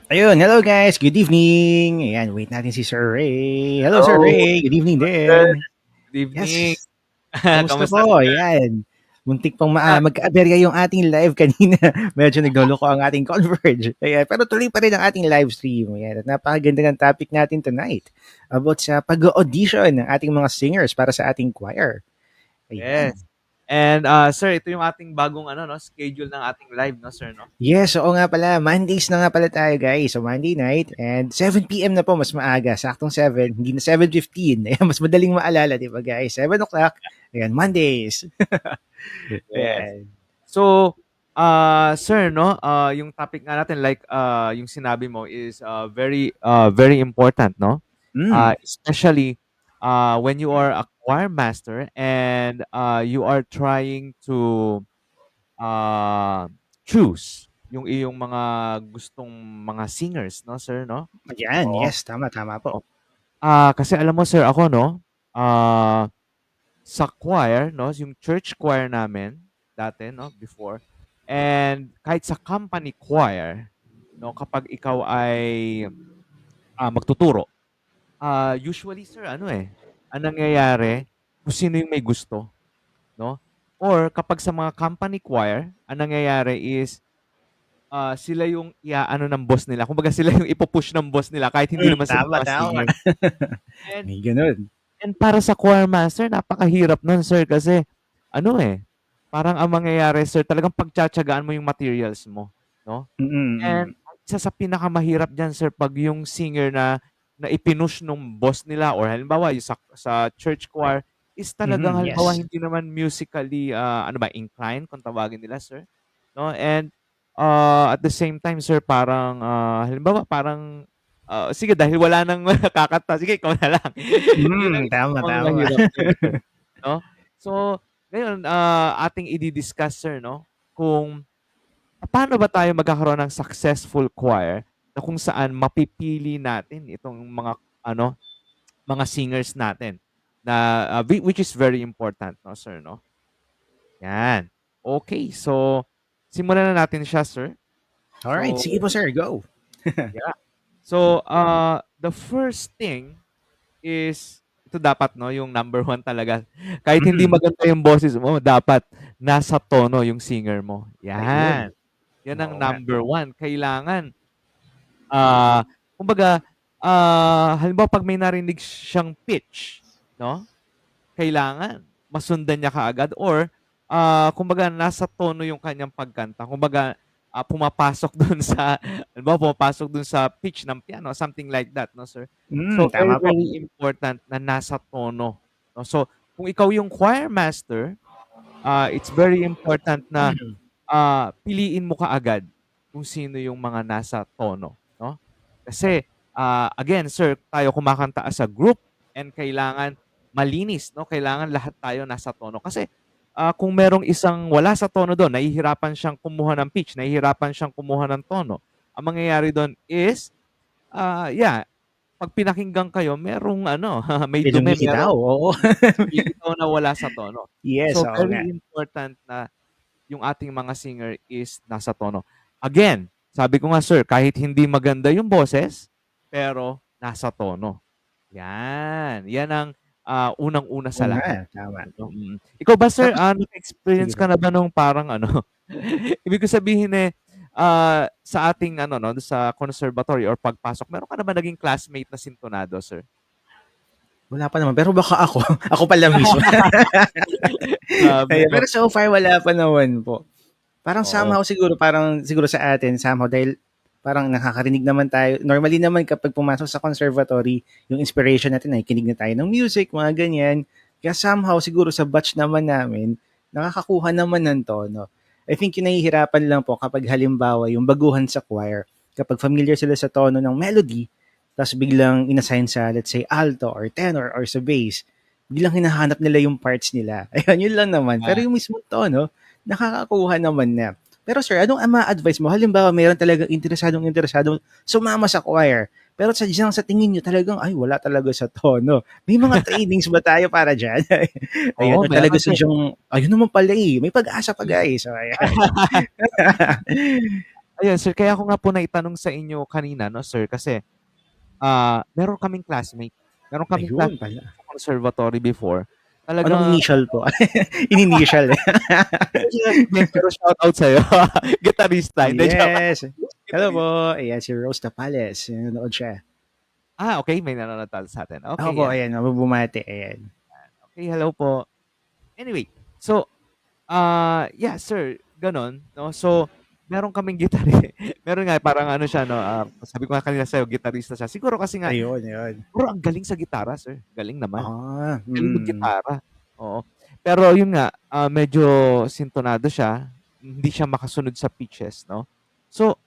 Ayun, hello guys, good evening. Ayan, wait natin si Sir Ray. Hello Sir Hello, Ray, good evening sir. din. Good evening. Yes, kamusta Kamusta, po? sir? Ayan, muntik pang Ah, magka-aberya yung ating live kanina. Medyo nagloloko ang ating Converge. Ayan, pero tuloy pa rin ang ating live stream. Ayan, at napakaganda ng topic natin tonight about sa pag-audition ng ating mga singers para sa ating choir. yes. Ayan. And, sir, ito yung ating bagong ano 'no, schedule ng ating live 'no, sir 'no? Yes, oo nga pala. Mondays na nga pala tayo, guys. So, Monday night and 7 p.m. na po, mas maaga. Saktong 7, hindi na 7:15. Ayan, mas madaling maalala, di ba, guys? 7 o'clock. Ayan, Mondays. Yes. Ayan. So, sir 'no, yung topic nga natin like, yung sinabi mo is, very important 'no? Mm, Especially, when you are a choir master and, you are trying to, uh, choose yung iyong mga gustong mga singers 'no, sir 'no? ayan, Oo. yes, tama, tama po. O kasi alam mo sir ako 'no, sa choir 'no, yung church choir namin dati 'no, before and kahit sa company choir 'no, kapag ikaw ay, magtuturo, usually sir ano, ang nangyayari kung sino yung may gusto 'no, or kapag sa mga company choir, ang nangyayari is, sila yung i-aano ng boss nila, kumbaga sila yung ipu-push ng boss nila kahit hindi naman sila Tama, mga tama. singer. And May ganun. And para sa choir master napakahirap nun sir kasi ano, parang ang mangyayari sir talagang pagtiyatiyagaan mo yung materials mo, 'no? Mm, And mm. isa sa pinakamahirap diyan sir 'pag yung singer na ipinush nung boss nila or halimbawa yung sa church choir is talagang Mhm, halimbawa yes. hindi naman musically, ano ba, inclined kung tawagin nila sir, 'no? And, at the same time sir parang, halimbawa parang, sige dahil wala ng kakanta, sige ikaw na lang. Yun ang isa Tama, pang tama. mahirap dun sir, 'no? So, ngayon, ating i-di-discuss sir 'no, kung paano ba tayo magkakaroon ng successful choir na kung saan mapipili natin itong mga ano, mga singers natin na, which is very important 'no, sir 'no? 'Yan. Okay, so simulan na natin siya, sir. Alright, So, sige po sir, go. yeah. So, the first thing is ito dapat 'no, yung number one talaga. Kahit hindi Mhm, maganda yung boses mo, dapat nasa tono yung singer mo, ayun. 'yan. 'Yan ang Oo nga. number one. Kailangan, kumbaga, halimbawa 'pag may narinig siyang pitch 'no, kailangan masundan niya kaagad or, kumbaga nasa tono yung kanyang pagkanta. Kumbaga, pumapasok dun sa halimbawa pumapasok dun sa pitch ng piano, something like that 'no, sir. So, very, Tama po. very important na nasa tono 'no. So, kung ikaw yung choir master, it's very important na, piliin mo kaagad kung sino yung mga nasa tono 'no. Kasi, again sir, tayo kumakanta as a group and kailangan malinis 'no, kailangan lahat tayo nasa tono. Kasi, kung merong isang wala sa tono dun, nahihirapan siyang kumuha ng pitch, nahihirapan siyang kumuha ng tono, ang mangyayari dun is, yeah, 'pag pinakinggan kayo merong ano, may Medyo dumi, bitaw, merong oo. bibitaw na wala sa tono. Yes, So, oo nga. very important na yung ating mga singer is nasa tono. Again, sabi ko nga sir, kahit hindi maganda yung boses, pero nasa tono. Yan, yan ang, unang-una Oo sa nga, lahat. tama. Ano, Ikaw ba sir, Tapos sige naka-experience po. ka na ba nung parang ano, ibig ko sabihin, sa ating ano 'no, sa conservatory or pagpasok, meron ka na ba naging classmate na sintonado, sir? Wala pa naman, pero baka ako, ako pala mismo. Grabe Ayun, 'no? pero so far wala pa naman po. Parang Oo. somehow siguro, parang siguro sa atin somehow dahil parang nakakarinig naman tayo. Normally naman kapag pumasok sa conservatory, yung inspiration natin ay kinig na tayo ng music, mga ganyan. Kaya somehow siguro sa batch naman namin, nakakakuha naman ng tono. I think yung nahihirapan lang po kapag halimbawa yung baguhan sa choir, kapag familiar sila sa tono ng melody, tapos biglang inassign sa let's say alto or tenor or sa bass, biglang hinahanap nila yung parts nila. Ayun, yun lang naman. Pero Ah, yung mismo tono, nakakakuha naman na. Pero sir, anong ma-advise mo? Halimbawa, mayroon talagang interesadong sumama sa choir. Pero sadyang sa tingin nyo talagang, ay, wala talaga sa tono. May mga trainings ba tayo para dyan? Ayun, oo, or talaga meron sir. sadyang, ayun naman pala eh. May pag-asa pa guys. So, ayan. Ayun, sir, kaya ko nga po naitanong sa inyo kanina, no, sir, kasi meron kaming classmate. Meron kaming Ayun classmate pala. sa conservatory before. Anong Talagang initial po? Ininitial eh. hindi ko sinasabihin, pero shoutout sa'yo. Gitarista, hindi, joke lang. Yes. Hello po. Gitarista. Ayan si Rose Tapales. Nanonood siya. Okay, may nanonood talo sa atin. Ako Okay, po, yan. ayan. Mabubumati. Ayan. Okay, hello po. Anyway, so, yeah, sir, gano'n, 'no. So, meron kaming meron nga parang ano siya 'no, sabi ko nga kanina sa'yo gitarista siya. Siguro kasi nga Ayun, ayun. siguro ang galing sa gitara, sir, galing naman. Ah, Galing hmm. maggitara, oo. Pero yun nga, medyo sintonado siya, hindi siya makasunod sa pitches, 'no. So,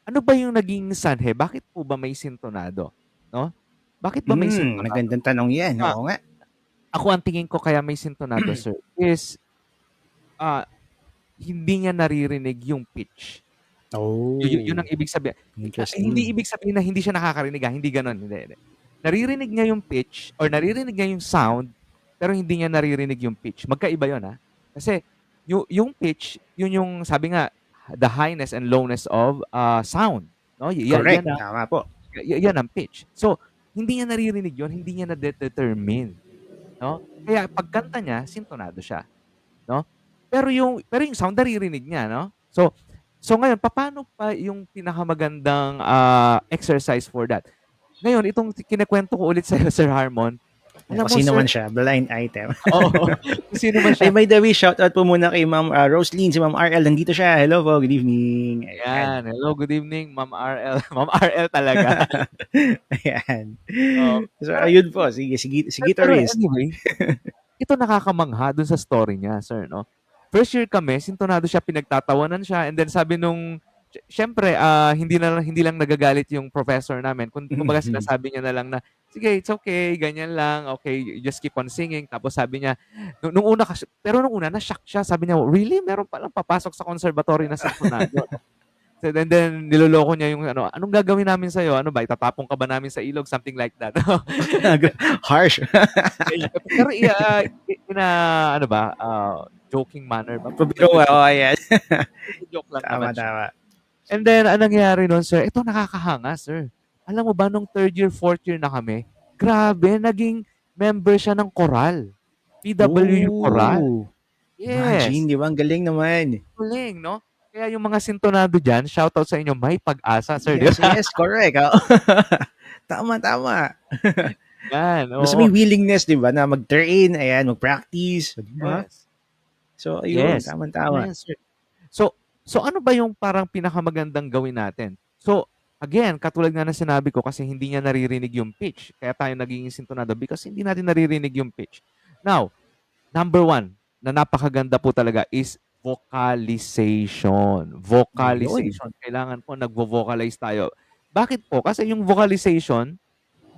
ano ba yung naging sanhe, bakit po ba may sintonado, 'no? Bakit ba may sintonado? Magandang tanong yan. Ah, Oo nga. ako ang tingin ko kaya may sintonado, sir, is, ah, hindi niya naririnig yung pitch. Yun Oh, ang ibig sabihin. Hindi interesting. ibig sabihin na hindi siya nakakarinig, hindi gano'n, hindi, hindi. Naririnig niya yung pitch or naririnig niya yung sound, pero hindi niya naririnig yung pitch. Magkaiba yun, Kasi yung pitch, yun yung sabi nga, the highness and lowness of sound, 'no? Correct. Yan ang Tama po. yan ang pitch. So, hindi niya naririnig yun, hindi niya nade-determine, 'no? Kaya pagkanta niya, sintonado siya, 'no? Pero yung sound naririnig niya, 'no? So ngayon papaano pa yung pinakamagandang, exercise for that? Ngayon itong kinukuwento ko ulit sa'yo, Sir Harmon, Yan, alam kung mo, sino sir, man siya. Blind item. oo, kung sino man Ay, siya. by the way, shoutout po muna kay Ma'am Roslyn. Si Ma'am RL. Nandito siya. Hello po. Good evening. Ayan. Ayan, hello, good evening, Ma'am RL. Ma'am RL talaga. Ayan. Oo, So, pero ayun po. Sige, sige, si pero guitarist. anyway, ito nakakamangha dun sa story niya, sir, 'no. First year kami, sintonado siya, pinagtatawanan siya, and then sabi nung siyempre, hindi lang nagagalit yung professor namin, kumbaga sinasabi niya na lang na, "Sige, it's okay, ganyan lang, okay, you just keep on singing." Tapos sabi niya, nung una kasi pero nung una na-shock siya, sabi niya, "Really? Meron palang papasok sa conservatory na sintonado?" So, then niloloko niya yung ano, "Anong gagawin namin sa'yo? Ano ba, itatapon ka ba namin sa ilog?" Something like that. Harsh. Pero ano ba, joking manner ba? Pabiro. Oo, ayan. Joke lang Tama, naman siya. tama. And then anong nangyari nun, sir, ito nakakahanga, sir. Alam mo ba nung 3rd year, 4th year na kami, grabe naging member siya ng choral. PWU choral. Oh, imagine, Yes, di ba? Ang galing naman. galing, 'no? Kaya yung mga sintonado diyan, shoutout sa inyo, may pag-asa, sir, 'di Yes, ba? yes, correct. Oo. Tama, tama. Yan, Basta oo. may willingness, di ba, na mag-train, ayan, mag-practice, di ba? Yes, So, ayun, yes. tama, Tama tama. yan, sir. So so ano ba yung parang pinakamagandang gawin natin? So, again, katulad nga ng sinabi ko kasi hindi niya naririnig yung pitch, kaya tayo nagiging sintonado because hindi natin naririnig yung pitch. Now, number one na napakaganda po talaga is vocalization. Ayun. Vocalization. Kailangan po nagvo-vocalize tayo. Bakit po? Kasi yung vocalization,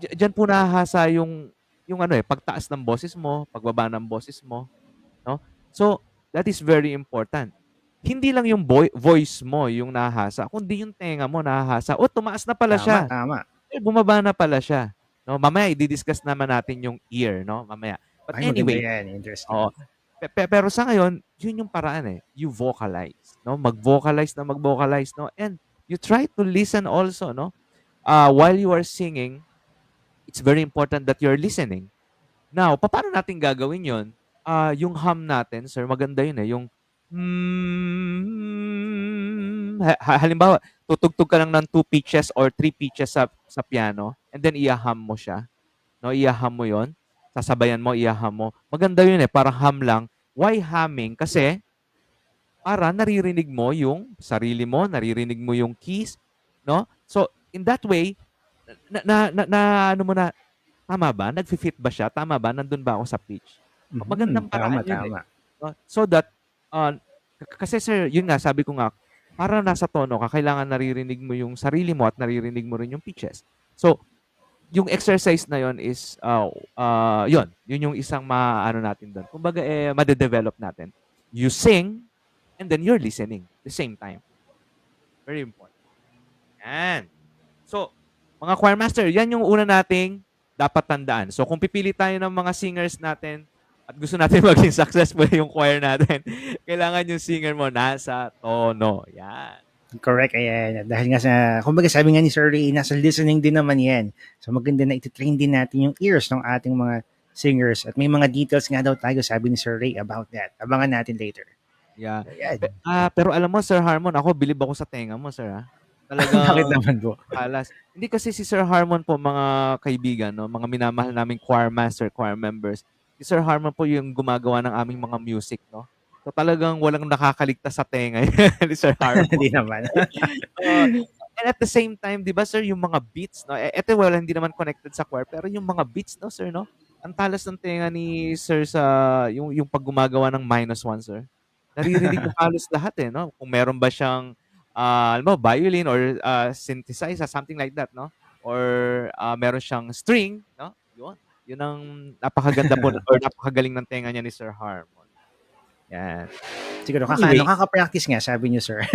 diyan po nahahasa yung ano, pagtaas ng boses mo, pagbaba ng boses mo, 'no? So, that is very important. Hindi lang yung voice mo yung nahahasa, kundi yung tenga mo nahahasa. "Oh, tumaas na pala Tama, siya. tama. Bumaba na pala siya." 'No, mamaya i-di-discuss naman natin yung ear, 'no, mamaya. But Ay, maganda anyway, yan. Interesting. oo. Pero sa ngayon, yun yung paraan, you vocalize, 'no? Mag-vocalize na mag-vocalize, 'no? And you try to listen also, 'no? While you are singing, it's very important that you're listening. Now, papaano natin gagawin yun? Yung hum natin, sir, maganda yun, yung halimbawa, tutugtog ka lang ng 2 pitches or 3 pitches sa piano, and then iaham mo siya, 'no? Iaham mo yon, sasabayan mo, iaham mo. Maganda yun, parang hum lang. Why humming? Kasi para naririnig mo yung sarili mo, naririnig mo yung keys, 'no? So, in that way, na ano mo na, tama ba? Nagfi-fit ba siya? Tama ba? Nandun ba ako sa pitch? Magandang Tama, paraan yun, tama. 'no? So that, kasi sir, yun nga, sabi ko nga, para nasa tono ka, kailangan naririnig mo yung sarili mo at naririnig mo rin yung pitches. So, yung exercise na yun is, yun yung isang maano natin doon. Kumbaga, made-develop natin. You sing, and then you're listening the same time. Very important. Yan. So, mga choir master, yan yung una nating dapat tandaan. So, kung pipili tayo ng mga singers natin at gusto natin maging successful yung choir natin, kailangan yung singer mo nasa tono. Yan. Correct, ayan. Dahil nga sa, kumbaga sabi nga ni Sir Ray, nasa listening din naman yan. So maganda na ititrain din natin yung ears ng ating mga singers. At may mga details nga daw tayo, sabi ni Sir Ray, about that. Abangan natin later. Yeah. Ayan. Pero alam mo, Sir Harmon, ako bilib ako sa tenga mo, sir, ah. Bakit Talagang naman po? halas. Hindi kasi si Sir Harmon po, mga kaibigan, no, mga minamahal naming choir master, choir members. Si Sir Harmon po yung gumagawa ng aming mga music, no. So talagang walang nakakaligtas sa tenga ni Sir Harmon. Hindi naman. Oo. And at the same time, 'di ba sir, yung mga beats, no? Eto wala, hindi naman connected sa choir, pero yung mga beats, no, sir, no? Ang talas ng tenga ni sir sa yung pag gumagawa ng -1, sir. Naririnig mo halos lahat eh, no? Kung meron ba siyang alam mo, violin or synthesizer, something like that, no? Or meron siyang string, no? Yun. Yun ang napakaganda po or napakagaling ng tenga niya ni Sir Harmon. Yan. Siguro Anyway, kaka-practice nga, sabi niyo, Sir.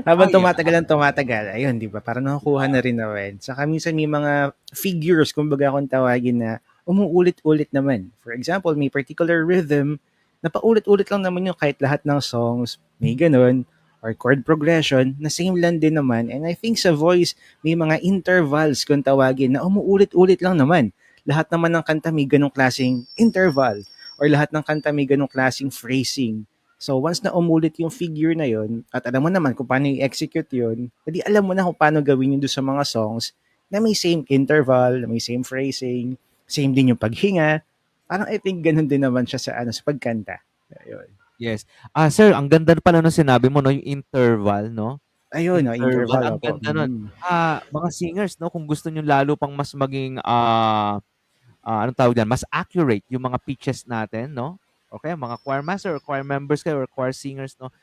Habang yeah. tumatagal, ayun, di ba? Para nakukuha na rin naman. Saka minsan may mga figures, kumbaga kung tawagin, na umuulit-ulit naman. For example, may particular rhythm na paulit-ulit lang naman yung kahit lahat ng songs, may ganun, or chord progression, na same lang din naman. And I think sa voice, may mga intervals kung tawagin na umuulit-ulit lang naman. Lahat naman ng kanta may ganong klaseng interval or lahat ng kanta may ganong klaseng phrasing. So once na umulit yung figure na yon at alam mo naman kung paano i-execute yun, edi alam mo na kung paano gawin yun doon sa mga songs na may same interval, na may same phrasing, same din yung paghinga. Parang I think ganun din naman siya sa pagkanta. Ayun. Yes. Sir, ang ganda pala nung sinabi mo, no, yung interval, no? Ayun, no, Interval, interval ang po. ganda nun. Mga singers, no, kung gusto niyo lalo pang mas maging anong tawag diyan, mas accurate yung mga pitches natin, no? Okay, mga choir master or choir members kayo or choir singers, no?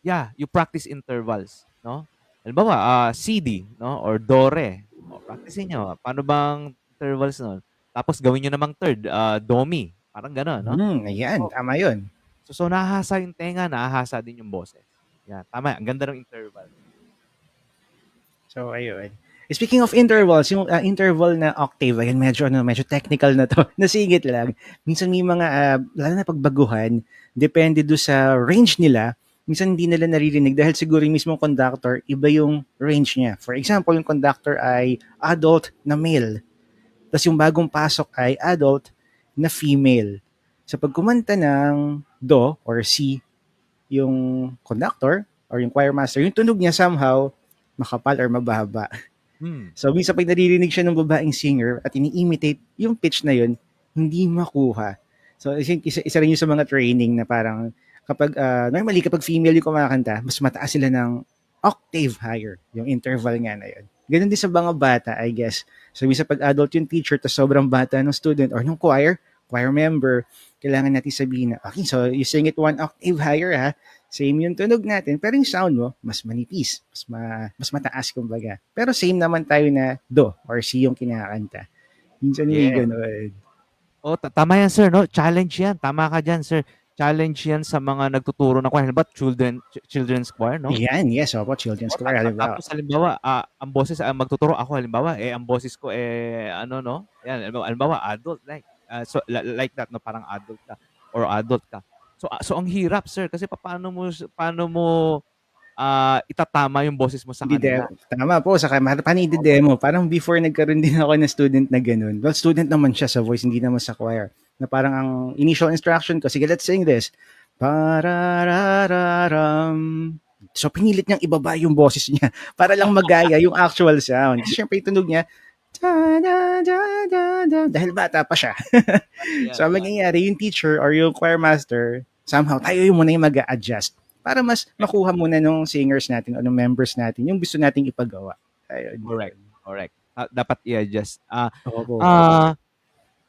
Yeah, you practice intervals, no? Halimbawa, CD, no? Or do, re. O, practicein nyo. Paano bang intervals nun? Tapos gawin nyo namang third, do, mi. Parang gano'n, no? Ayan, tama yun. So nahahasa yung tenga, nahahasa din yung boses. Yan, tama. Ang ganda ng interval. So, ayun. Speaking of intervals, yung interval na octave, ayan, medyo technical na to. Nasigit lang. Minsan may mga, lalo na pagbaguhan, depende do sa range nila, minsan hindi nila naririnig dahil siguro yung mismong conductor, iba yung range niya. For example, yung conductor ay adult na male. Tapos yung bagong pasok ay adult na female. So pag kumanta ng do or si yung conductor or yung choir master, yung tunog niya somehow makapal or mababa. Hmm. So, minsan pag naririnig siya ng babaeng singer at ini-imitate yung pitch na yun, hindi makuha. So, isa rin yung sa mga training na parang kapag, normally kapag female yung kumakanta, mas mataas sila ng octave higher, yung interval nga na yun. Ganun din sa mga bata, I guess. So, minsan pag adult yung teacher, tas sobrang bata ng student or ng choir member, kailangan natin sabihin na, okay, so you sing it one octave higher ha, same yung tunog natin, pero yung sound mo, mas manipis, mas mataas kumbaga. Pero same naman tayo na do or si yung kinakanta. Minsan may Yeah. gano'n. Oh, tama yan, sir, no? Challenge yan. Tama ka dyan, sir. Challenge yan sa mga nagtuturo ng choir. Halimbawa, children's choir, no? Yan, yes, opo, children's O, choir, halimbawa. tapos halimbawa, ang boses, ang magtuturo ako, halimbawa, ang boses ko, ano, no? Yan, halimbawa, adult, like, so, like that, no? Parang adult ka or adult ka. So ang hirap, sir, kasi paano mo itatama yung boses mo sa Hindi kanila. tama po, saka paano i-demo? Parang before nagkaroon din ako ng student na ganun. Well, student naman siya sa voice, hindi naman sa choir. Na parang ang initial instruction ko, sige, let's sing this. Pararararam. So, pinilit niyang ibaba yung boses niya para lang magaya yung actual sound. Siyempre, yung tunog niya, da, da, da, da, da, dahil bata pa siya. So, ang mangyayari, yung teacher or yung choir master, somehow, tayo yung muna yung mag-a-adjust para mas makuha muna nung singers natin o nung members natin yung gusto nating ipagawa. Ayun. Correct. Dapat i-adjust. Opo.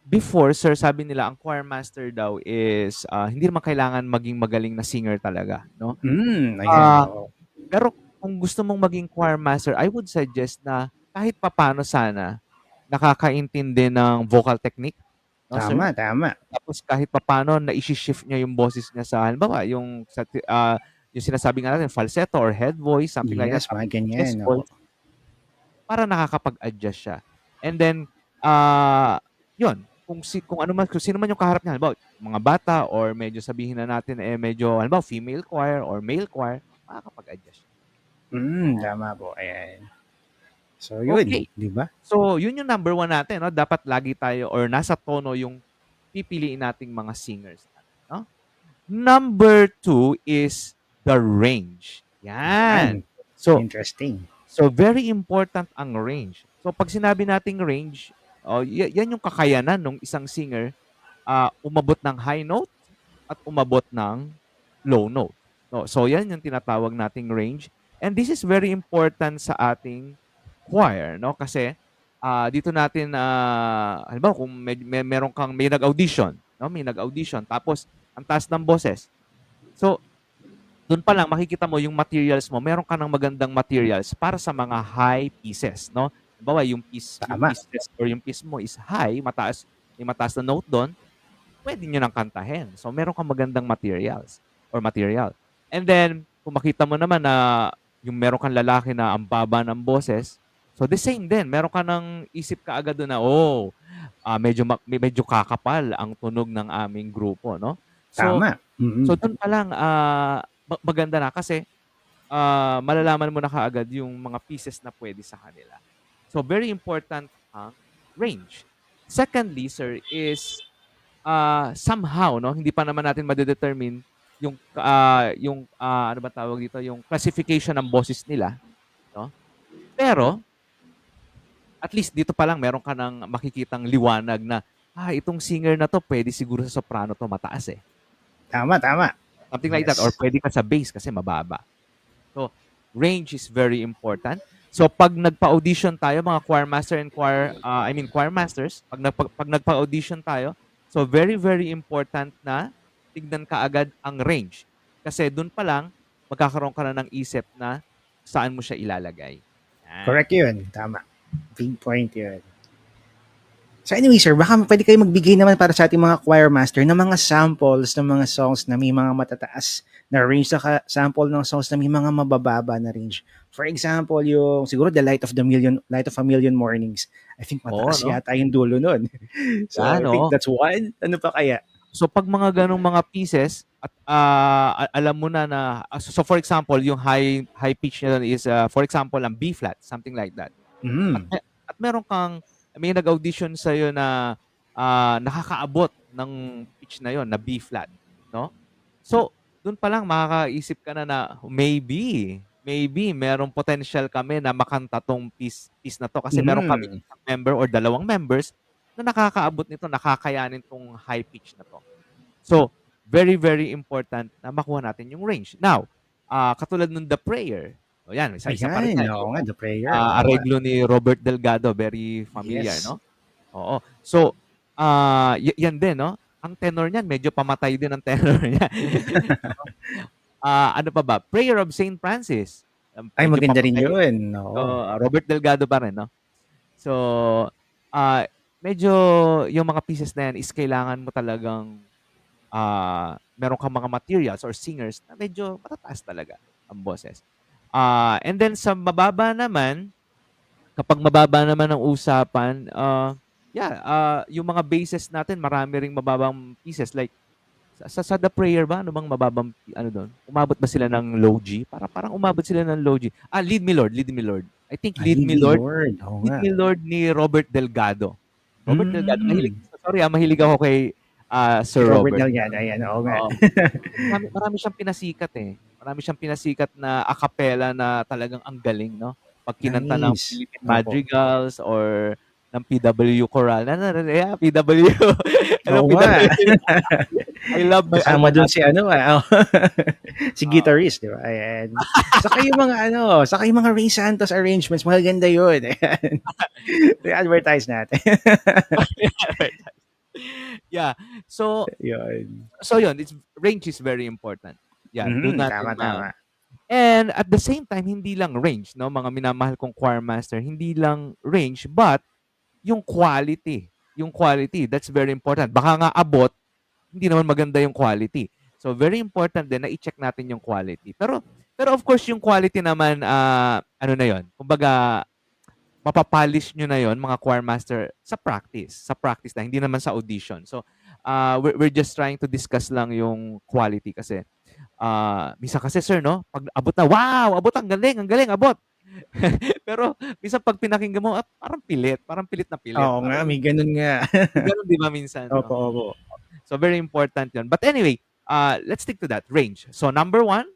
Before, sir, sabi nila, ang choir master daw is, hindi naman kailangan maging magaling na singer talaga, no? Ayan. Ah, Oo. Pero kung gusto mong maging choir master, I would suggest na kahit papaano sana nakakaintindi ng vocal technique, no, sir? Tama, tama. Tapos kahit papaano naishi-shift niya yung boses niya sa halimbawa yung sinasabi nga natin falsetto or head voice, something like that, Yes, mga tapos ganyan. chest Oo. voice, para nakakapag-adjust siya. And then, ah, yun, kung sino man yung kaharap niya, halimbawa, mga bata or medyo sabihin na natin medyo halimbawa female choir or male choir, makakapag-adjust siya. Tama po. Ayan. So, yun. Okay. Di ba? So, yun yung number one natin, no? Dapat lagi tayo or nasa tono yung pipiliin nating mga singers natin, no? Number two is the range. Yan. Yan. So, Interesting. so very important ang range. So, pag sinabi nating range, yan yung kakayanan ng isang singer umabot ng high note at umabot ng low note. No, so, yan yung tinatawag nating range. And this is very important sa ating choir, no? Kasi dito natin halimbawa kung may nag-audition, no? May nag-audition tapos ang taas ng boses. So, doon pa lang makikita mo yung materials mo, meron ka ng magandang materials para sa mga high pieces, no? Halimbawa, yung Tama. pieces or yung piece mo is high, may mataas na note doon, pwede nyo nang kantahin. So, meron kang magandang materials or material. And then, kung makita mo naman na yung meron kang lalaki na ang baba ng boses, so the same din, meron ka ng isip ka agad doon na, medyo kakapal ang tunog ng aming grupo, no? So, Tama. so doon pa lang maganda na kasi malalaman mo na kaagad yung mga pieces na pwede sa kanila. So, very important ang range. Secondly, sir, is somehow, no, hindi pa naman natin madedetermine ano ba tawag dito, yung classification ng boses nila, no? Pero at least dito pa lang meron ka ng makikitang liwanag na itong singer na to pwede siguro sa soprano to mataas eh. Tama, tama. Something like that, or Yes. pwede ka sa bass kasi mababa. So, range is very important. So, pag nagpa-audition tayo, mga choir master and choir masters, pag nagpa-audition tayo, so very, very important na tignan ka agad ang range. Kasi doon pa lang, magkakaroon ka na ng isip na saan mo siya ilalagay. Yan. Correct yun. Tama. Big point yun. So anyway, sir, baka pwede kayo magbigay naman para sa ating mga choir master ng mga samples ng mga songs na may mga matataas na range sa sample ng songs na may mga mabababa na range. For example, yung siguro The Light of a Million Mornings. I think Oo, mataas no? yata yung dulo nun. So I Yan, think oo. that's one. Ano pa kaya? So, pag mga ganong mga pieces, at alam mo na, so for example, yung high pitch nila is, for example, ang B flat, something like that. At, Mm. at meron may nag-audition sa'yo na nakakaabot ng pitch na yon na B flat, no? So, doon pa lang makakaisip ka na maybe merong potential kami na makanta tong piece na to kasi meron kami Mm. isang member or dalawang members na nakakaabot nito, nakakayanin tong high pitch na to. So, very, very important na makuha natin yung range. Now, katulad nung The Prayer, o yan, isa pa rin Ayan. yan, Oo yung nga, The Prayer. Tama. areglo ni Robert Delgado, very familiar, Yes. no? Oo. So, yan din, no? Ang tenor niyan, medyo pamatay din ang tenor niya. Ano pa ba? Prayer of Saint Francis. Ay, Medyo maganda rin pamatay. yun. So, Oo. Robert Delgado pa rin, no? So, medyo yung mga pieces na yan is kailangan mo talagang meron kang mga materials or singers na medyo matataas talaga ang boses. And then sa mababa naman, kapag mababa naman ang usapan, yung mga bases natin, marami ring mababang pieces. Like, sa The Prayer ba? Ano bang mababang, ano doon? Umabot ba sila ng low G? Parang umabot sila ng low G. Lead Me Lord, Lead Me Lord. I think Lead Lead Me Me Lord, Lord. Oo Lead nga. Me Lord ni Robert Delgado. Robert Delgado. Mm. Mahilig ako kay Si Sir Robert Robert. Delgado. Ayan. Oo nga. Oo. Marami siyang pinasikat eh. Marami siyang pinasikat na a cappella na talagang ang galing, no? Pag kinanta ng Nice. Philippine Opo. Madrigals or ng PW Choral. Yeah, PW. Hello, Oo nga. PW. I love my Kasama alma dun si mater. si guitarist, di ba? Ayan. Saka yung mga Ray Santos arrangements, maganda yun. Ayan. I-advertise natin. Yeah. So, Yun. yun, range is very important. Yan, doon natin Tama, tama. and at the same time, hindi lang range, no? Mga minamahal kong choir master, hindi lang range, but yung quality. Yung quality, that's very important. Baka nga abot, hindi naman maganda yung quality. So, very important din na i-check natin yung quality. Pero of course, yung quality naman, ano na yon? Kumbaga, mapapolish nyo na yon mga choir master sa practice. Sa practice na, hindi naman sa audition. So, we're just trying to discuss lang yung quality kasi Minsan kasi sir 'no, 'pag abot na, "Wow, abot ang galing, abot." Pero minsan 'pag pinakinggan mo, parang pilit na pilit, Oo nga, parang may gano'n nga. may gano'n 'di ba minsan, Opo, oo. opo. So very important 'yun. But anyway, let's stick to that, range. So number one,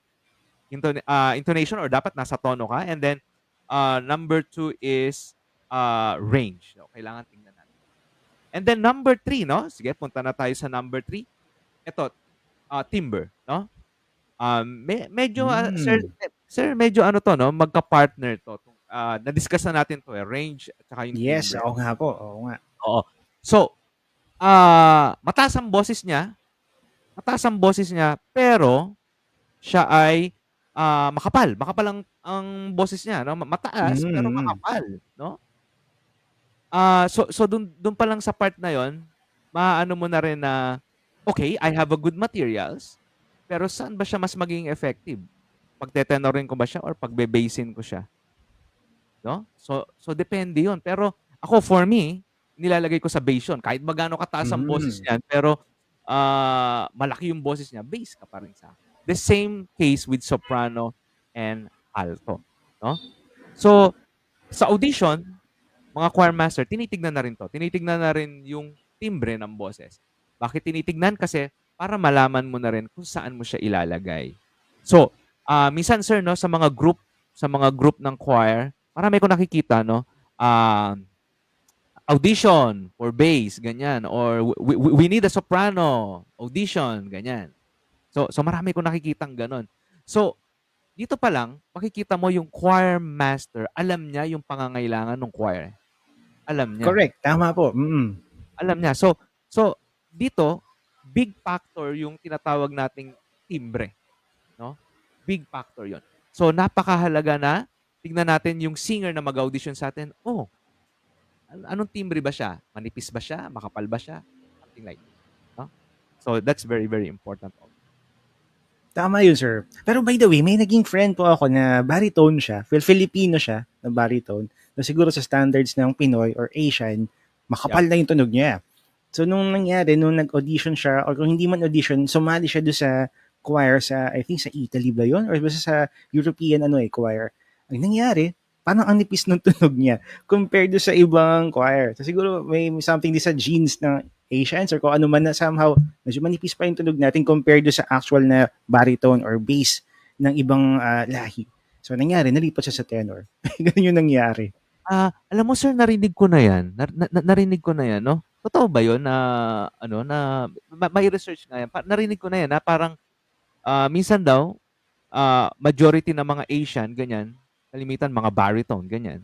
intonation or dapat nasa tono ka, and then, number two is, range. So kailangan tingnan natin. And then number three 'no, sige punta na tayo sa number three. Eto, timbre 'no. Medyo, Hmm. sir medyo ano 'to 'no, magka-partner 'to, na-discuss na natin 'to, range at saka yung Yes, timbre. oo nga po, oo nga. Oo. So, mataas ang boses niya, pero siya ay, makapal ang boses niya 'no, mataas pero Mm. makapal 'no. So dun pa lang sa part na yon, maaano mo na rin na, okay, I have a good materials, pero saan ba siya mas magiging effective? Pagte-tenorin ko ba siya or pagbe-bassin ko siya, 'no? So depende 'yun. Pero ako for me, nilalagay ko sa bass 'yun. Kahit ba gaano kataas ang boses Hmm. niyan, pero, malaki yung boses niya, bass ka pa rin sa'kin. The same case with soprano and alto, 'no? So, sa audition, mga choir master, tinitignan na rin 'to. Tinitignan na rin yung timbre ng boses. Bakit tinitignan? Kasi para malaman mo na rin kung saan mo siya ilalagay. So, minsan sir 'no, sa mga group ng choir, marami akong nakikita 'no, ah, audition for bass, ganyan, or we need a soprano, audition, ganyan. So marami akong nakikitang gano'n. So, dito pa lang makikita mo yung choir master, alam niya yung pangangailangan ng choir, alam niya. Correct, tama po, Alam niya. So dito, big factor yung tinatawag nating timbre, 'no? Big factor 'yon. So napakahalaga na tignan natin yung singer na mag-audition sa'tin, anong timbre ba siya? Manipis ba siya, makapal ba siya? Something like that, 'no? So that's very, very important also. Tama yun, sir. Pero by the way, may naging friend po ako na baritone siya. Well, Filipino siya na baritone. So, siguro sa standards ng Pinoy or Asian, Yep. makapal na yung tunog niya. So, nung nangyari, nung nag-audition siya, or kung hindi man audition, sumali siya doon sa choir sa, I think sa Italy ba yun? Or basta sa European choir. Ang nangyari, parang ang nipis ng tunog niya compared do sa ibang choir. So, siguro may something din sa genes ng Asians or kung ano man na somehow medyo manipis pa yung tunog natin compared do sa actual na baritone or bass ng ibang lahi. So, nangyari, nalipat siya sa tenor. Ganun yung nangyari. Alam mo sir, narinig ko na 'yan, narinig ko na 'yan 'no. Totoo ba 'yun na ano, na may research nga 'yan, narinig ko na 'yan na parang, minsan daw, majority ng mga Asian ganyan, kalimitan mga baritone ganyan.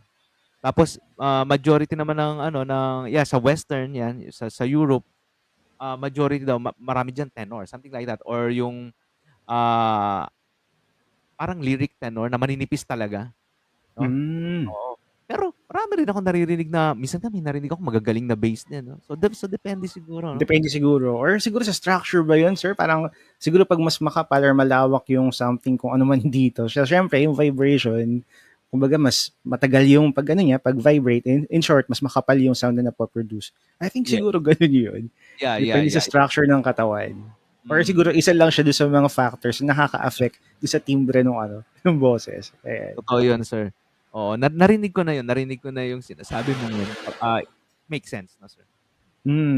Tapos, majority naman ng ano, sa western 'yan, sa Europe, majority daw marami diyan tenor, something like that, or yung, ah, parang lyric tenor na maninipis talaga 'no. Mm. Oo. Pero marami rin akong naririnig na minsan nga may narinig akong magagaling na bass din 'no. So depende siguro 'no? Depende siguro. Or siguro sa structure ba yun, sir? Parang siguro pag mas makapal or malawak yung something kung ano man dito. So, syempre, yung vibration, kumbaga mas matagal yung pag ano niya, pag vibrate. In short, mas makapal yung sound na napoproduce. I think Yeah. siguro ganun yun. Yeah, yeah, Depende sa yeah, yeah. structure ng katawan. Or Mm, siguro isa lang siya doon sa mga factors na nakaka-affect doon sa timbre ng ng boses. Ayan. totoo 'yun sir. Oo, narinig ko na 'yun, narinig ko na yung sinasabi mong 'yun. Makes sense na sir.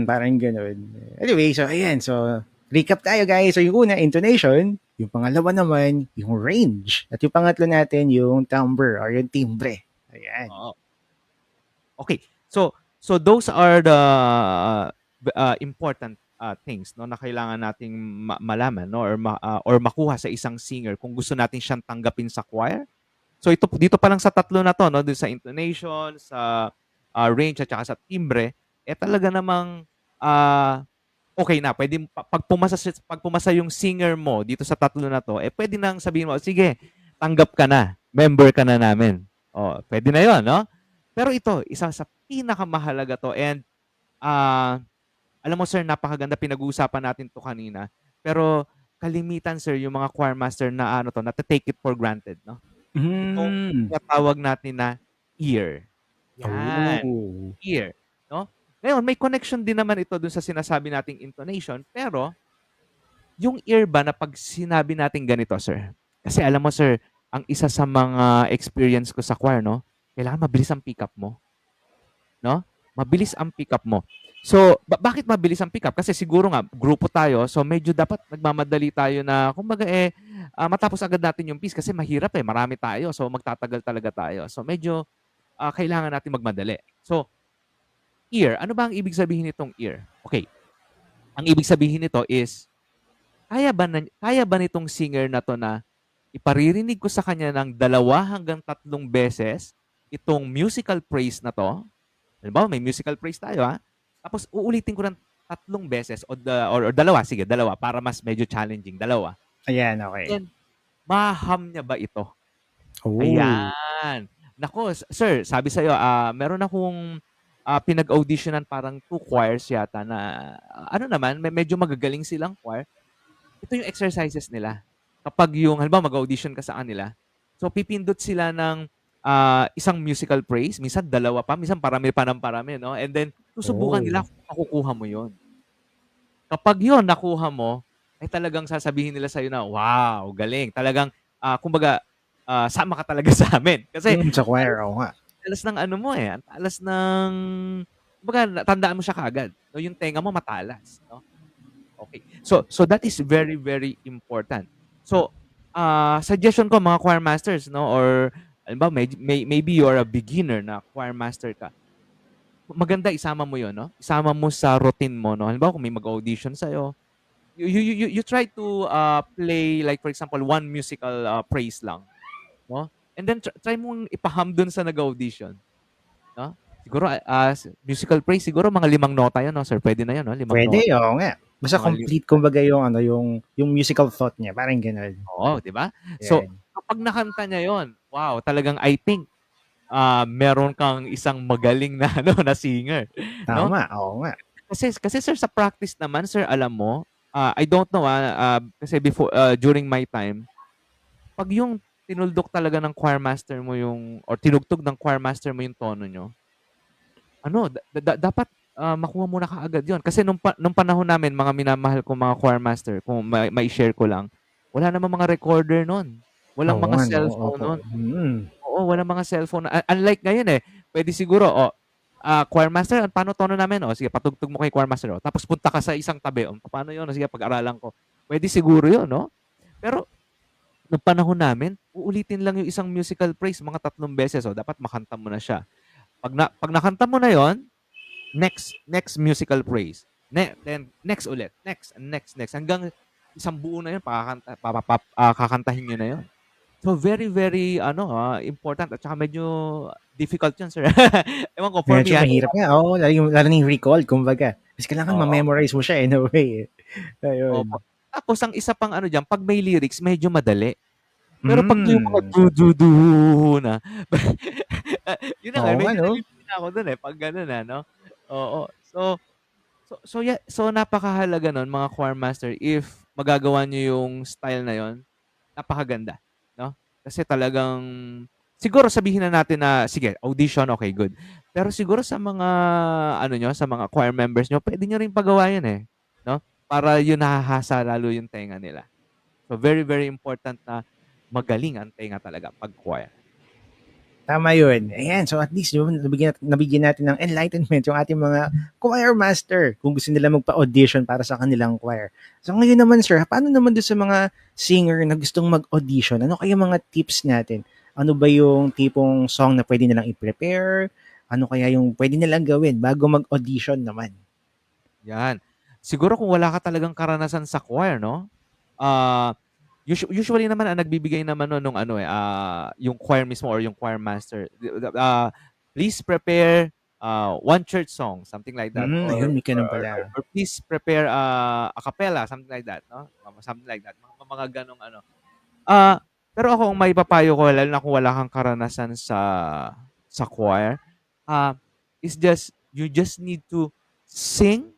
Parang gano'n. Anyway, so ayan. So, recap tayo guys. So, yung una, intonation. Yung pangalawa naman, yung range. At yung pangatlo natin, yung timbre or yung timbre. Ayan. Oo. Okay. So those are the, important, things 'no, na kailangan nating malaman 'no, or makuha sa isang singer kung gusto natin siyang tanggapin sa choir. So dito pa lang sa tatlo na 'to 'no, dun sa intonation, sa, range at saka sa timbre, talaga namang, okey na, puwedeng pag pumasa yung singer mo dito sa tatlo na 'to, puwede nang sabihin mo, "Sige, tanggap ka na, member ka na namin." Oh, puwede na 'yun 'no? Pero ito, isa sa pinakamahalaga 'to, and, ah, alam mo sir, napakaganda, pinag-uusapan natin 'to kanina, pero kalimitan sir yung mga choir master na ano 'to, nate-take it for granted 'no? Itong Hmm. tinatawag natin na ear, 'yan, Oh. ear, 'no? Ngayon may connection din naman ito dun sa sinasabi nating intonation, pero Yung ear ba na 'pag sinabi nating ganito, sir, kasi alam mo, sir, ang isa sa mga experience ko sa choir 'no, kailangan mabilis ang pick up mo, 'no? Mabilis ang pick up mo. So, bakit mabilis ang pick up? Kasi siguro nga grupo tayo, so medyo dapat nagmamadali tayo na kumbaga, matapos agad natin yung piece kasi mahirap, marami tayo, so magtatagal talaga tayo. So medyo, kailangan natin magmadali. So, ear, ano ba ang ibig sabihin nitong ear? Okay, ang ibig sabihin nito is kaya ba nitong singer na 'to na iparirinig ko sa kanya ng 2 hanggang 3 beses itong musical praise na 'to. Halimbawa, may musical praise tayo, tapos uulitin ko ng 3 beses or dalawa, sige dalawa para mas medyo challenging, dalawa. Ayan, okay. Then ma-hum niya ba ito? Oh, Ayan. Naku, sir, sabi sa'yo, meron akong, pinag-auditionan parang 2 choirs yata na ano naman, medyo magagaling silang choir. Ito yung exercises nila. Kapag yung halimbawa mag-audition ka sa kanila, so pipindot sila ng, isang musical praise, minsan dalawa pa, minsan parami pa ng parami 'no, and then susubukan nila oh. kung makukuha mo yun. Kapag yun nakuha mo, ay talagang sasabihin nila sa'yo na, "Wow, galing." Talagang, kumbaga, sama ka talaga sa'min. Kasi Sa ang choir, talas oo nga. talas ng ano mo, ang talas ng kumbaga tandaan mo siya kaagad, 'no, yung tenga mo matalas, 'no? Okay. So that is very, very important. So, suggestion ko mga choir masters 'no, or halimbawa maybe you're a beginner na choir master ka, maganda isama mo 'yun 'no, isama mo sa routine mo 'no. Halimbawa kung may mag-audition sa'yo, you try to, play like for example, one musical, praise lang 'no, and then try mong ipa-hum dun sa nag-audition 'no. Siguro, musical praise siguro mga 5 nota 'yun 'no, sir, puwede na 'yun 'no, 5 nota, Puwede, oo nga. Basta mga lim complete kumbaga yung ano, yung musical thought niya, parang gano'n. oo, 'di ba? So, Yan. kapag nakanta niya 'yun, wow, talagang I think, meron kang isang magaling na ano, na singer, 'no? Tama, oo nga. Kasi sir sa practice naman sir alam mo, I don't know, kasi before, during my time, 'pag yung tinuldok talaga ng choir master mo yung or tinugtog ng choir master mo yung tono niyo, ano dapat, makuha mo na kaagad yun. Kasi nung panahon namin mga minamahal kong mga choir master kung mai-share ko lang, wala namang mga recorder nun, walang Oo mga nga 'no, cellphone opo. nun. Mm. Oo, walang mga cellphone, unlike ngayon, puwede siguro, choir master paano tono namin? O sige patugtog mo kay choir master, tapos punta ka sa isang tabi, paano yun? O sige pag-aralan ko. Puwede siguro yun 'no? Pero nung panahon namin, uulitin lang yung isang musical praise mga 3 beses, dapat makanta mo na siya. 'Pag nakanta mo na yon, next musical praise. Then next ulit, next hanggang isang buo na yun kakantahin niyo na yun. So very, very ano, important at saka medyo difficult yun, sir. Ewan ko for me, Medyo mahirap nga, oo, lalo na yung recall kumbaga. Kasi kailangan oo, ma-memorize mo siya in a way, eh. opo. Ayun. Tapos ang isa pang ano diyan, 'pag may lyrics medyo madali. Pero 'pag yung mga Hmm, du-du-du na, yun na nga oo nga medyo 'no? nalilito na ako dun, 'pag gano'n, ano. Oo. So napakahalaga nun mga choir master if magagawa niyo yung style na yun, napakaganda, 'no? Kasi talagang siguro sabihin na natin na sige audition, okay good. Pero siguro sa mga ano niyo, sa mga choir members niyo puwede niyo ring pagawa yun, 'no? Para yun nahahasa lalo yung tenga nila. So very, very important na magaling ang tenga talaga 'pag choir. Tama yun. Ayan, so at least 'di ba, nabigyan natin ng enlightenment yung ating mga choir master kung gusto nila magpa-audition para sa kanilang choir. So ngayon naman sir, paano naman dun sa mga singer na gustong mag-audition? Ano kaya mga tips natin? Ano ba yung tipong song na pwede nilang i-prepare? Ano kaya yung pwede nilang gawin bago mag-audition naman? Yan. Siguro kung wala ka talagang karanasan sa choir 'no, ah, usually naman ang nagbibigay naman nun nung ano, yung choir mismo or yung choir master, please prepare, one church song, something like that, Ayun, may or ganun or pala. or or please prepare, a cappella, something like that 'no, something like that, mga gano'ng ano. Ah, pero ako ang maipapayo ko lalo na kung wala kang karanasan sa choir, ah, is you just need to sing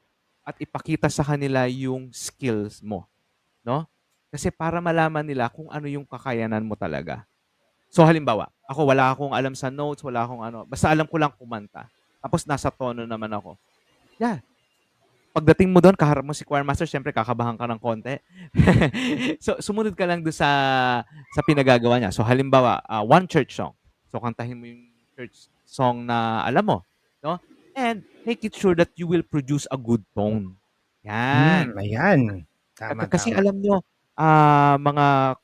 at ipakita sa kanila yung skills mo, 'no? Kasi para malaman nila kung ano yung kakayanan mo talaga. So halimbawa, ako wala akong alam sa notes, wala akong ano, basta alam ko lang kumanta, tapos nasa tono naman ako. Yeah, pagdating mo doon, kaharap mo si choir master, siyempre kakabahan ka ng konti. So, sumunod ka lang doon sa pinagagawa niya. So, halimbawa, one church song. So, kantahin mo yung church song na alam mo, no? And make it sure that you will produce a good tone. Yan. Ayan. Tama, Kasi tama. alam nyo, mga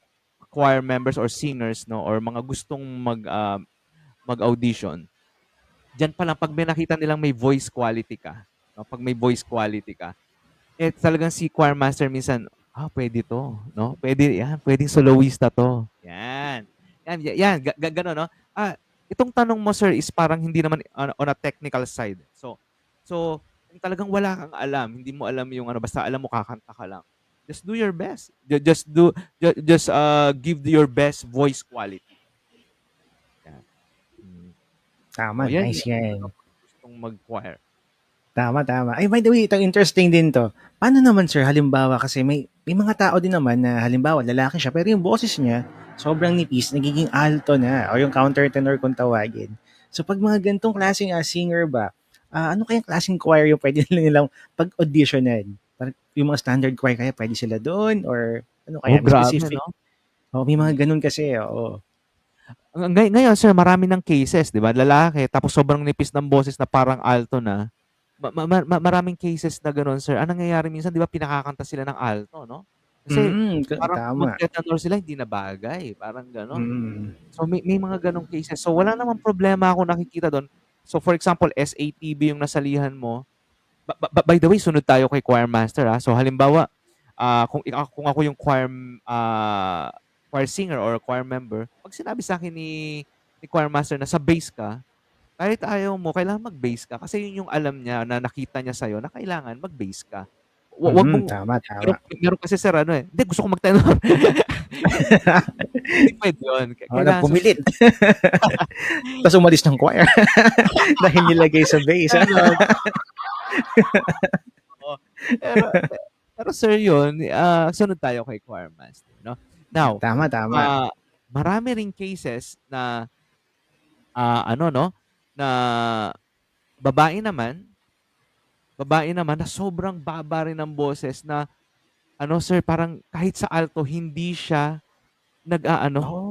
choir members or singers, no, or mga gustong mag-audition, diyan pa lang, pag may nakita nilang may voice quality ka, no, pag may voice quality ka, talagang si choir master minsan, pwede to, no? Pwede yan, pwedeng soloista to. Yan. Yan, gano'n, no? Itong tanong mo, sir, is parang hindi naman on a technical side. So, kung talagang wala kang alam, hindi mo alam yung ano, basta alam mo kakanta ka lang. Just do your best. Just give your best voice quality. Yan. Tama, Yan nice yung yan. ano, gustong mag-choir. Tama, tama. Ay, by the way, itong interesting din to. Paano naman, sir, halimbawa, kasi may mga tao din naman na halimbawa, lalaki siya, pero yung boses niya, sobrang nipis, nagiging alto na, o yung countertenor kung tawagin. So, pag mga gantong klaseng singer ba, ano kayang klaseng choir yung pwede nilang pag-auditionan? Parang yung mga standard choir kaya pwede sila doon? Or ano kaya, may Grabe, specific? no? O, may mga ganun kasi, oo. Ngayon, sir, marami ng cases, 'di ba? Lalaki tapos sobrang nipis ng boses na parang alto na. Maraming cases na gano'n, sir. Anong nangyayari minsan, 'di ba, pinakakanta sila ng alto, no? Kasi parang kung Tama. magte-tenor sila hindi na bagay, parang gano'n. Mm. So may mga gano'ng cases. So wala namang problema akong nakikita do'n. So for example, SATB yung nasalihan mo. By the way, sunod tayo kay choir master, So halimbawa, kung ako yung choir singer or choir member, 'pag sinabi sa'kin ni choir master na sa bass ka, kahit ayaw mo kailangan mag-bass ka kasi yun yung alam niya na nakita niya sa'yo na kailangan mag-bass ka. Wag mong Tama, meron tama. meron kasi sir ano, "Hindi gusto ko mag-tenor." Hindi puwede yun. Oo, na Kailangan pumilit. Tapos umalis ng choir dahil nilagay sa bass. gano'n, oo. Pero pero sir yun, sunod tayo kay choir master, 'no? Now, Tama, tama. marami ring cases na, ano 'no, na babae naman babae naman na sobrang baba rin ng boses na ano sir, parang kahit sa alto hindi siya nag-aano. Oh,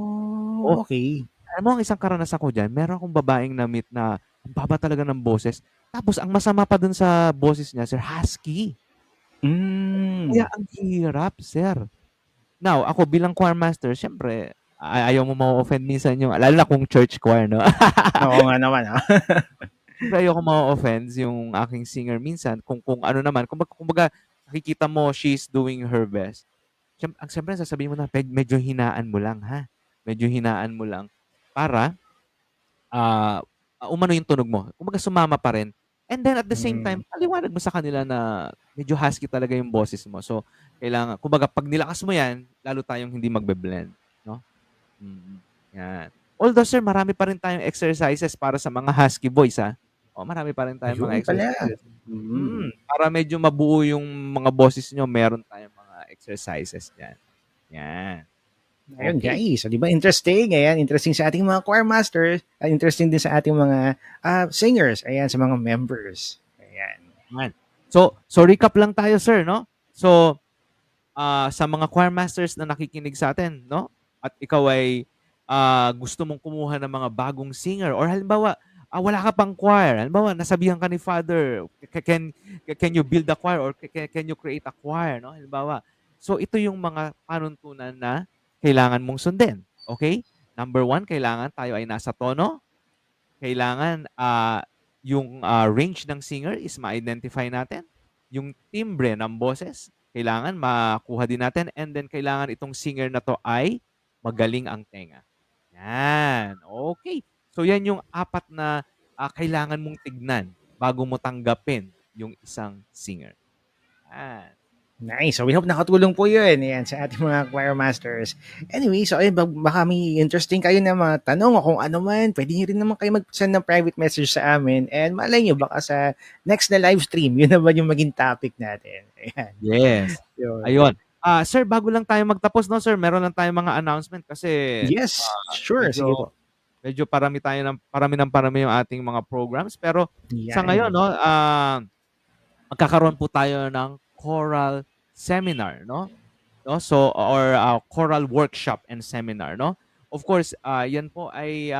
Oh, okay. alam mo ang isang karanasan ko diyan, meron akong babaeng na-meet na ang baba talaga ng boses, tapos ang masama pa dun sa boses niya sir, husky. Kaya Hmm. ang hirap sir. Now, ako bilang choir master siyempre ayaw mo ma-o-offend minsan yung lalo na kung church choir 'no. Oo nga naman, Siyempre ayokong ma-o-offend yung aking singer minsan kung ano naman, kumbaga nakikita mo she's doing her best. Siyempre sasabihin mo na, medyo hinaan mo lang ha, medyo hinaan mo lang para, ah, umano yung tunog mo. Kumbaga sumama pa rin and then at the same Hmm. time paliwanag mo sa kanila na medyo husky talaga yung boses mo. So, kailangan kumbaga 'pag nilakas mo yan, lalo tayong hindi magbe-blend, 'no? Mm, yan. Although sir, marami pa rin tayong exercises para sa mga husky boys, marami pa rin tayong mga Ayun pala. exercises. Mm. Para medyo mabuo yung mga boses niyo, meron tayong mga exercises diyan. Yan, Ayun okey. guys, so 'di ba interesting? Ayan, interesting sa ating mga choir masters, interesting din sa ating mga singers, ayan, sa mga members. Ayan. Yan. So recap lang tayo sir 'no? So, sa mga choir masters na nakikinig sa'tin 'no, at ikaw ay, gusto mong kumuha ng mga bagong singer or halimbawa, wala ka pang choir, halimbawa nasabihan ka ni father, can you build a choir or can you create a choir 'no, halimbawa. So ito yung mga panuntunan na kailangan mong sundin, okey? Number one, kailangan tayo ay nasa tono, kailangan, yung, range ng singer is ma-identify natin, yung timbre ng boses kailangan makuha din natin and then kailangan itong singer na 'to ay magaling ang tenga. Yan, okey. So yan yung apat na, kailangan mong tignan bago mo tanggapin yung isang singer, yan. Nice. So we hope nakatulong po yun ayan, sa ating mga choir masters. Anyway, so ayun, baka may interesting kayo na mga tanong o kung ano man, pwede nyo rin naman kayo mag-send ng private message sa amin. And malay nyo, baka sa next na live stream, yun naman yung maging topic natin. Ayan. Yes, Yun. ayun. Sir, bago lang tayo magtapos 'no sir, meron lang tayong mga announcement kasi, Yes, sure. medyo Sige po. medyo parami ng parami yung ating mga programs pero sa ngayon Yan. 'no, magkakaroon po tayo ng choral seminar, no? No? So, or choral workshop and seminar, no? Of course, yan po ay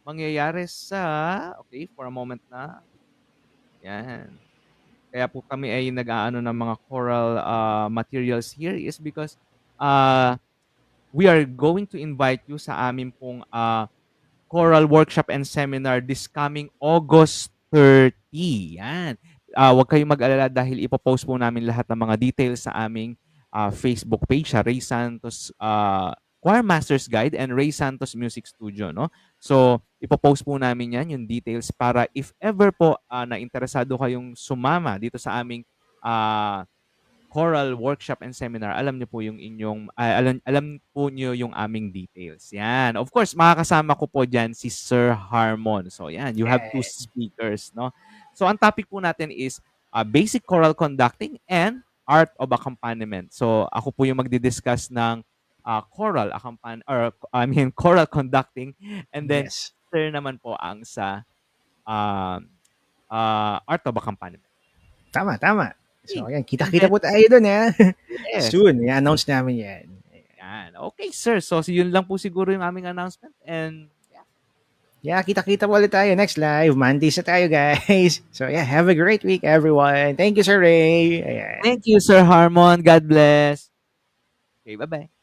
mangyayari sa, okay, for a moment na, yan. Kaya po kami ay nag-aano ng mga choral materials here is because uh, we are going to invite you sa amin pong choral workshop and seminar this coming August 30. Yan. Huwag kayong mag-alala dahil ipopost po namin lahat ng mga details sa aming Facebook page, sa Ray Santos Choir Master's Guide and Ray Santos Music Studio. No? So, ipopost po namin yan, yung details, para if ever po na interesado kayong sumama dito sa aming ah, choral workshop and seminar, alam niyo po yung inyong alam po niyo yung aming details. Yan. Of course, makakasama ko po diyan si Sir Harmon. So yan, you have two Yeah. speakers, no? So ang topic po natin is basic choral conducting and art of accompaniment. So ako po yung magdi-discuss ng choral or I mean choral conducting, and then Yes. sir naman po ang sa um, art of accompaniment. Tama, tama. So, ayan, And kita-kita then po tayo dun, ha? yes. Soon, i-announce namin yan. Yan. Okay, sir. So, yun lang po siguro yung aming announcement. And, yeah. Yeah, kita-kita po ulit tayo next live. Mondays na tayo, guys. So, yeah, have a great week, everyone. Thank you, Sir Ray. Ayan. Thank you, Sir Harmon. God bless. Okay, bye-bye.